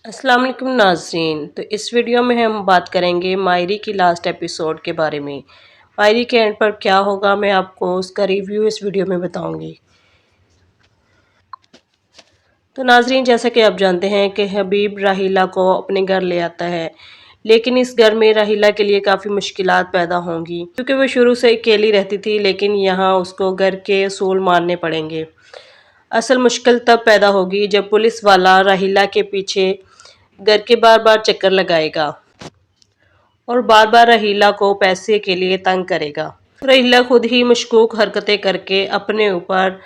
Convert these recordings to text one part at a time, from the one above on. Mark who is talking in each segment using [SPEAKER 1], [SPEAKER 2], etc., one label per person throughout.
[SPEAKER 1] अस्सलाम वालेकुम नाज़रीन। तो इस वीडियो में हम बात करेंगे मायरी की लास्ट एपिसोड के बारे में। मायरी के एंड पर क्या होगा, मैं आपको उसका रिव्यू इस वीडियो में बताऊंगी। तो नाज़रीन, जैसा कि आप जानते हैं कि हबीब राहिला को अपने घर ले आता है, लेकिन इस घर में राहिला के लिए काफ़ी मुश्किलात पैदा होंगी क्योंकि वो शुरू से अकेली रहती थी, लेकिन यहाँ उसको घर के असूल मानने पड़ेंगे। असल मुश्किल तब पैदा होगी जब पुलिस वाला राहिला के पीछे घर के बार बार चक्कर लगाएगा और बार बार रहीला को पैसे के लिए तंग करेगा। रहीला खुद ही मशकूक हरकतें करके अपने ऊपर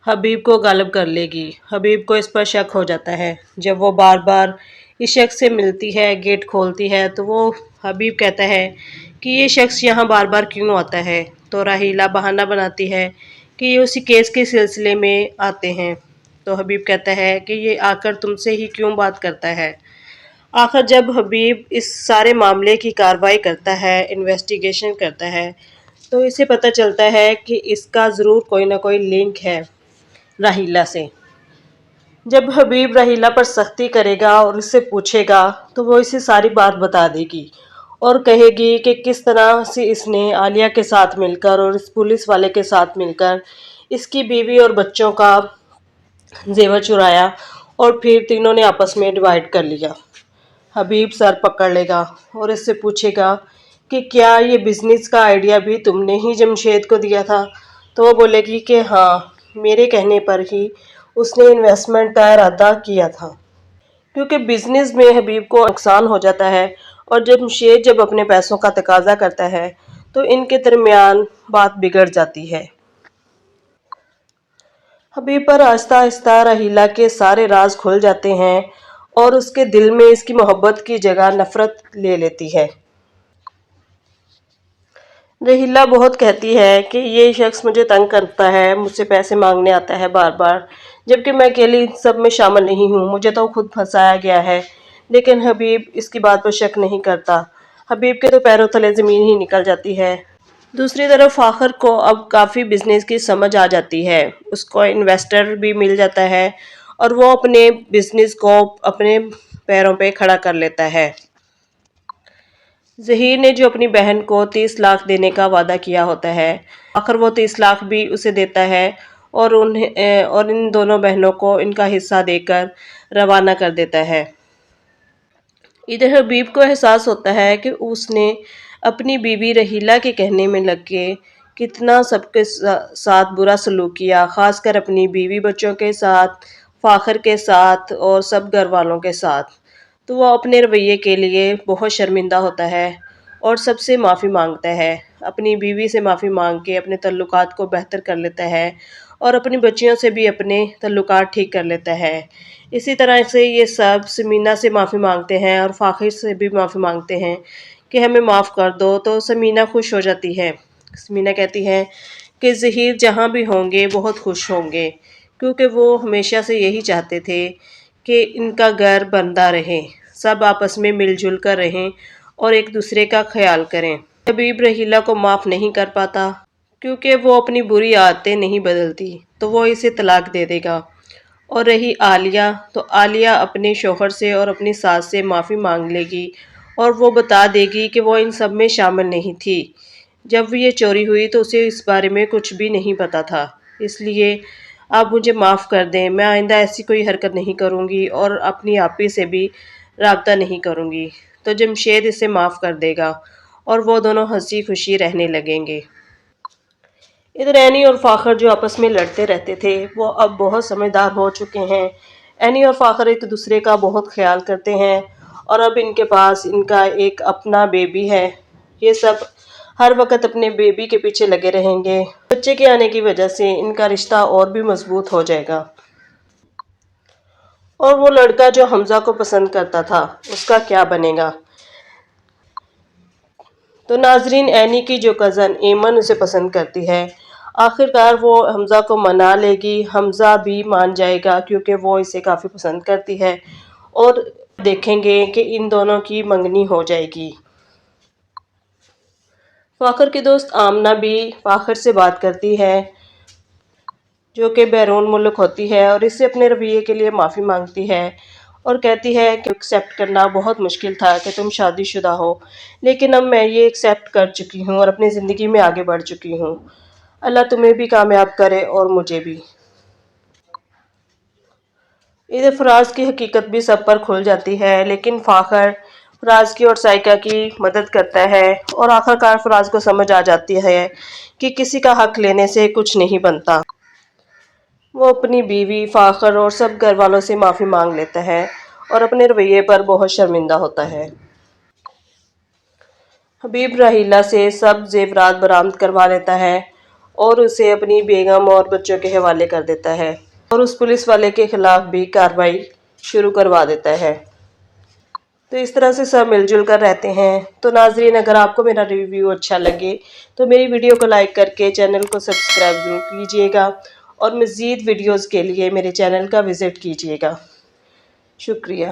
[SPEAKER 1] हबीब को गालिब कर लेगी। हबीब को इस पर शक हो जाता है। जब वो बार बार इस शख्स से मिलती है, गेट खोलती है, तो वो हबीब कहता है कि ये शख्स यहाँ बार बार क्यों आता है। तो राहीला बहाना बनाती है कि ये उसी केस के सिलसिले में आते हैं। तो हबीब कहता है कि ये आकर तुमसे ही क्यों बात करता है। आखिर जब हबीब इस सारे मामले की कार्रवाई करता है, इन्वेस्टिगेशन करता है, तो इसे पता चलता है कि इसका ज़रूर कोई ना कोई लिंक है राहिला से। जब हबीब राहिला पर सख्ती करेगा और इससे पूछेगा, तो वो इसे सारी बात बता देगी और कहेगी कि किस तरह से इसने आलिया के साथ मिलकर और इस पुलिस वाले के साथ मिलकर इसकी बीवी और बच्चों का जेवर चुराया और फिर तीनों ने आपस में डिवाइड कर लिया। हबीब सर पकड़ लेगा और इससे पूछेगा कि क्या ये बिजनेस का आइडिया भी तुमने ही जमशेद को दिया था। तो वो बोलेगी कि हाँ, मेरे कहने पर ही उसने इन्वेस्टमेंट का इरादा किया था, क्योंकि बिजनेस में हबीब को नुकसान हो जाता है और जमशेद जब अपने पैसों का तकाजा करता है तो इनके दरमियान बात बिगड़ जाती है। हबीब पर आहिस्ता आहिस्ता रहीला के सारे राज खुल जाते हैं और उसके दिल में इसकी मोहब्बत की जगह नफरत ले लेती है। रहीला बहुत कहती है कि ये शख्स मुझे तंग करता है, मुझसे पैसे मांगने आता है बार बार, जबकि मैं अकेली सब में शामिल नहीं हूँ, मुझे तो खुद फंसाया गया है। लेकिन हबीब इसकी बात पर शक नहीं करता। हबीब के तो पैरों तले ज़मीन ही निकल जाती है। दूसरी तरफ फाखर को अब काफ़ी बिजनेस की समझ आ जाती है। उसको इन्वेस्टर भी मिल जाता है और वो अपने बिजनेस को अपने पैरों पे खड़ा कर लेता है। ज़हीर ने जो अपनी बहन को 30 लाख देने का वादा किया होता है, आखिर वो 30 लाख भी उसे देता है और इन दोनों बहनों को इनका हिस्सा देकर रवाना कर देता है। इधर हबीब को एहसास होता है कि उसने अपनी बीवी रहीला के कहने में लग के कितना सबके साथ बुरा सलूक किया, खासकर अपनी बीवी बच्चों के साथ, फाखर के साथ और सब घर वालों के साथ। तो वो अपने रवैये के लिए बहुत शर्मिंदा होता है और सबसे माफ़ी मांगता है। अपनी बीवी से माफ़ी मांग के अपने तल्लुकात को बेहतर कर लेता है और अपनी बच्चियों से भी अपने तल्लुकात ठीक कर लेता है। इसी तरह से ये सब समीना से माफ़ी मांगते हैं और फ़ाखिर से भी माफ़ी मांगते हैं कि हमें माफ़ कर दो। तो समीना खुश हो जाती है। समीना कहती है कि ज़हीर जहाँ भी होंगे बहुत खुश होंगे, क्योंकि वो हमेशा से यही चाहते थे कि इनका घर बनता रहे, सब आपस में मिलजुल कर रहें और एक दूसरे का ख्याल करें। हबीब रहीला को माफ़ नहीं कर पाता क्योंकि वो अपनी बुरी आदतें नहीं बदलती, तो वो इसे तलाक दे देगा। और रही आलिया, तो आलिया अपने शोहर से और अपनी सास से माफ़ी मांग लेगी और वो बता देगी कि वो इन सब में शामिल नहीं थी। जब ये चोरी हुई तो उसे इस बारे में कुछ भी नहीं पता था, इसलिए आप मुझे माफ़ कर दें, मैं आइंदा ऐसी कोई हरकत नहीं करूँगी और अपनी आपी से भी राब्ता नहीं करूँगी। तो जमशेद इसे माफ़ कर देगा और वो दोनों हंसी खुशी रहने लगेंगे। इधर एनी और फाखर जो आपस में लड़ते रहते थे, वो अब बहुत समझदार हो चुके हैं। एनी और फाखर एक दूसरे का बहुत ख्याल करते हैं और अब इनके पास इनका एक अपना बेबी है। ये सब हर वक्त अपने बेबी के पीछे लगे रहेंगे। बच्चे के आने की वजह से इनका रिश्ता और भी मजबूत हो जाएगा। और वो लड़का जो हमजा को पसंद करता था, उसका क्या बनेगा। तो नाजरीन, एनी की जो कज़न एमन उसे पसंद करती है। आखिरकार वो हमज़ा को मना लेगी, हमज़ा भी मान जाएगा क्योंकि वो इसे काफ़ी पसंद करती है और देखेंगे कि इन दोनों की मंगनी हो जाएगी। फाखर की दोस्त आमना भी फाखर से बात करती है, जो कि बैरून मुल्क होती है, और इससे अपने रवैये के लिए माफ़ी मांगती है اور کہتی ہے کہ ایکسیپٹ کرنا بہت مشکل تھا کہ تم شادی شدہ ہو، لیکن اب میں یہ ایکسیپٹ کر چکی ہوں اور اپنی زندگی میں آگے بڑھ چکی ہوں۔ اللہ تمہیں بھی کامیاب کرے اور مجھے بھی۔ ادھر فراز کی حقیقت بھی سب پر کھل جاتی ہے، لیکن فاخر فراز کی اور سائقہ کی مدد کرتا ہے اور آخر کار فراز کو سمجھ آ جاتی ہے کہ کسی کا حق لینے سے کچھ نہیں بنتا۔ وہ اپنی بیوی، فاخر اور سب گھر والوں سے معافی مانگ لیتا ہے اور اپنے رویے پر بہت شرمندہ ہوتا ہے۔ حبیب راحیلہ سے سب زیورات برآمد کروا لیتا ہے اور اسے اپنی بیگم اور بچوں کے حوالے کر دیتا ہے اور اس پولیس والے کے خلاف بھی کارروائی شروع کروا دیتا ہے۔ تو اس طرح سے سب مل جل کر رہتے ہیں۔ تو ناظرین، اگر آپ کو میرا ریویو اچھا لگے تو میری ویڈیو کو لائک کر کے چینل کو سبسکرائب ضرور کیجیے گا اور مزید ویڈیوز کے لیے میرے چینل کا وزٹ کیجیے گا۔ شکریہ۔